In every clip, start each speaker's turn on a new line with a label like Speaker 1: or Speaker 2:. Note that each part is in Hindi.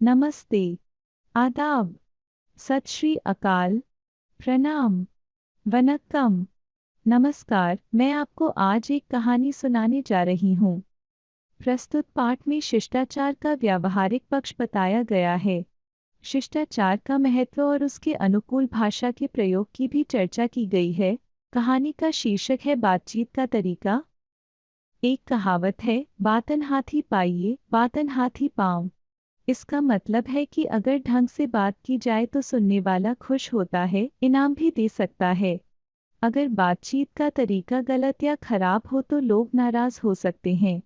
Speaker 1: नमस्ते, आदाब, सत श्री अकाल, प्रणाम, वनक्कम, नमस्कार। मैं आपको आज एक कहानी सुनाने जा रही हूँ। प्रस्तुत पाठ में शिष्टाचार का व्यावहारिक पक्ष बताया गया है। शिष्टाचार का महत्व और उसके अनुकूल भाषा के प्रयोग की भी चर्चा की गई है। कहानी का शीर्षक है बातचीत का तरीका। एक कहावत है, बातन हाथी पाइए, बातन हाथी पाँव। इसका मतलब है कि अगर ढंग से बात की जाए तो सुनने वाला खुश होता है, इनाम भी दे सकता है। अगर बातचीत का तरीका गलत या खराब हो तो लोग नाराज हो सकते हैं,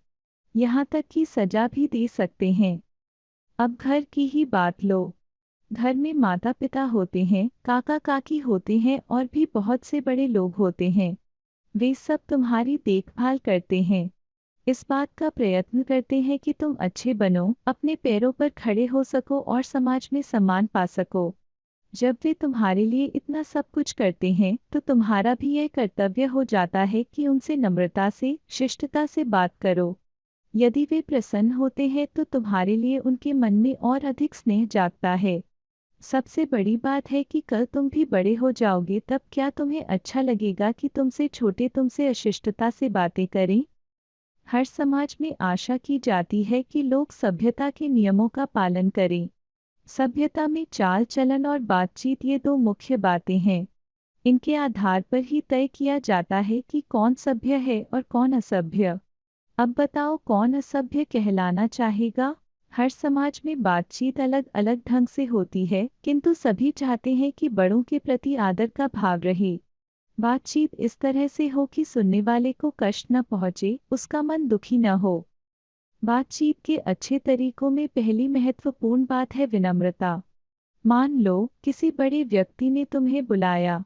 Speaker 1: यहाँ तक कि सजा भी दे सकते हैं। अब घर की ही बात लो। घर में माता पिता होते हैं, काका काकी होते हैं और भी बहुत से बड़े लोग होते हैं। वे सब तुम्हारी देखभाल करते हैं, इस बात का प्रयत्न करते हैं कि तुम अच्छे बनो, अपने पैरों पर खड़े हो सको और समाज में सम्मान पा सको। जब वे तुम्हारे लिए इतना सब कुछ करते हैं तो तुम्हारा भी यह कर्तव्य हो जाता है कि उनसे नम्रता से, शिष्टता से बात करो। यदि वे प्रसन्न होते हैं तो तुम्हारे लिए उनके मन में और अधिक स्नेह जागता है। सबसे बड़ी बात है कि कल तुम भी बड़े हो जाओगे, तब क्या तुम्हें अच्छा लगेगा कि तुमसे छोटे तुमसे अशिष्टता से बातें करें? हर समाज में आशा की जाती है कि लोग सभ्यता के नियमों का पालन करें। सभ्यता में चाल चलन और बातचीत ये दो मुख्य बातें हैं। इनके आधार पर ही तय किया जाता है कि कौन सभ्य है और कौन असभ्य। अब बताओ कौन असभ्य कहलाना चाहेगा? हर समाज में बातचीत अलग अलग ढंग से होती है, किंतु सभी चाहते हैं कि बड़ों के प्रति आदर का भाव रहे। बातचीत इस तरह से हो कि सुनने वाले को कष्ट न पहुंचे, उसका मन दुखी न हो। बातचीत के अच्छे तरीकों में पहली महत्वपूर्ण बात है विनम्रता। मान लो किसी बड़े व्यक्ति ने तुम्हें बुलाया।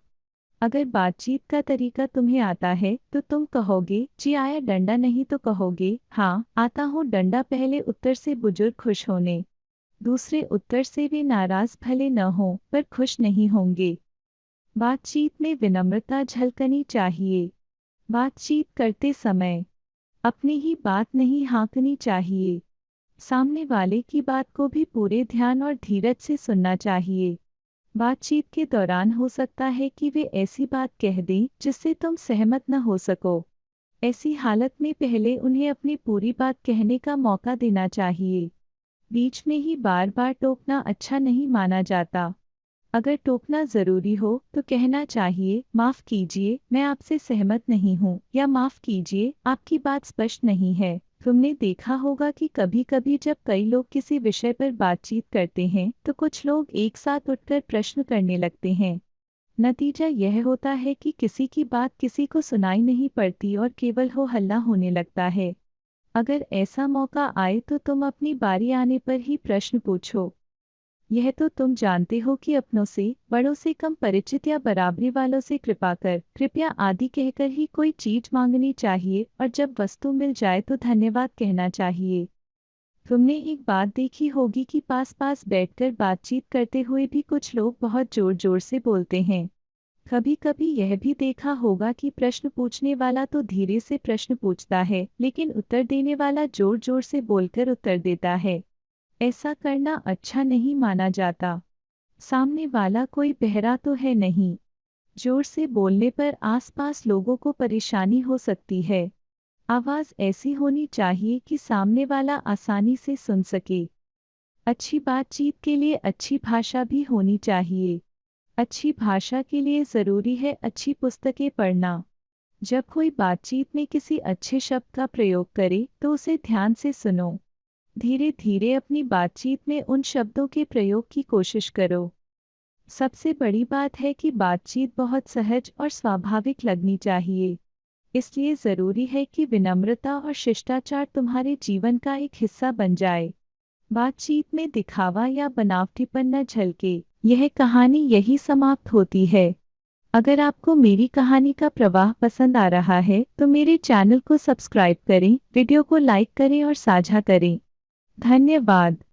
Speaker 1: अगर बातचीत का तरीका तुम्हें आता है तो तुम कहोगे, जी आया डंडा, नहीं तो कहोगे, हाँ आता हूँ डंडा। पहले उत्तर से बुजुर्ग खुश होने, दूसरे उत्तर से वे नाराज भले न हो पर खुश नहीं होंगे। बातचीत में विनम्रता झलकनी चाहिए। बातचीत करते समय अपनी ही बात नहीं हाँकनी चाहिए। सामने वाले की बात को भी पूरे ध्यान और धीरज से सुनना चाहिए। बातचीत के दौरान हो सकता है कि वे ऐसी बात कह दें जिससे तुम सहमत न हो सको। ऐसी हालत में पहले उन्हें अपनी पूरी बात कहने का मौका देना चाहिए। बीच में ही बार बार टोकना अच्छा नहीं माना जाता। अगर टोकना जरूरी हो तो कहना चाहिए, माफ कीजिए मैं आपसे सहमत नहीं हूँ, या माफ कीजिए आपकी बात स्पष्ट नहीं है। तुमने देखा होगा कि कभी कभी जब कई लोग किसी विषय पर बातचीत करते हैं तो कुछ लोग एक साथ उठकर प्रश्न करने लगते हैं। नतीजा यह होता है कि किसी की बात किसी को सुनाई नहीं पड़ती और केवल हो हल्ला होने लगता है। अगर ऐसा मौका आए तो तुम अपनी बारी आने पर ही प्रश्न पूछो। यह तो तुम जानते हो कि अपनों से, बड़ों से कम परिचित या बराबरी वालों से कृपा कर, कृपया आदि कहकर ही कोई चीज मांगनी चाहिए और जब वस्तु मिल जाए तो धन्यवाद कहना चाहिए। तुमने एक बात देखी होगी कि पास पास बैठकर बातचीत करते हुए भी कुछ लोग बहुत जोर जोर से बोलते हैं। कभी कभी यह भी देखा होगा कि प्रश्न पूछने वाला तो धीरे से प्रश्न पूछता है, लेकिन उत्तर देने वाला जोर जोर से बोलकर उत्तर देता है। ऐसा करना अच्छा नहीं माना जाता। सामने वाला कोई बहरा तो है नहीं। जोर से बोलने पर आसपास लोगों को परेशानी हो सकती है। आवाज ऐसी होनी चाहिए कि सामने वाला आसानी से सुन सके। अच्छी बातचीत के लिए अच्छी भाषा भी होनी चाहिए। अच्छी भाषा के लिए जरूरी है अच्छी पुस्तकें पढ़ना। जब कोई बातचीत में किसी अच्छे शब्द का प्रयोग करे तो उसे ध्यान से सुनो। धीरे धीरे अपनी बातचीत में उन शब्दों के प्रयोग की कोशिश करो। सबसे बड़ी बात है कि बातचीत बहुत सहज और स्वाभाविक लगनी चाहिए। इसलिए जरूरी है कि विनम्रता और शिष्टाचार तुम्हारे जीवन का एक हिस्सा बन जाए। बातचीत में दिखावा या बनावटीपन न झलके। यह कहानी यही समाप्त होती है। अगर आपको मेरी कहानी का प्रवाह पसंद आ रहा है तो मेरे चैनल को सब्सक्राइब करें, वीडियो को लाइक करें और साझा करें। धन्यवाद।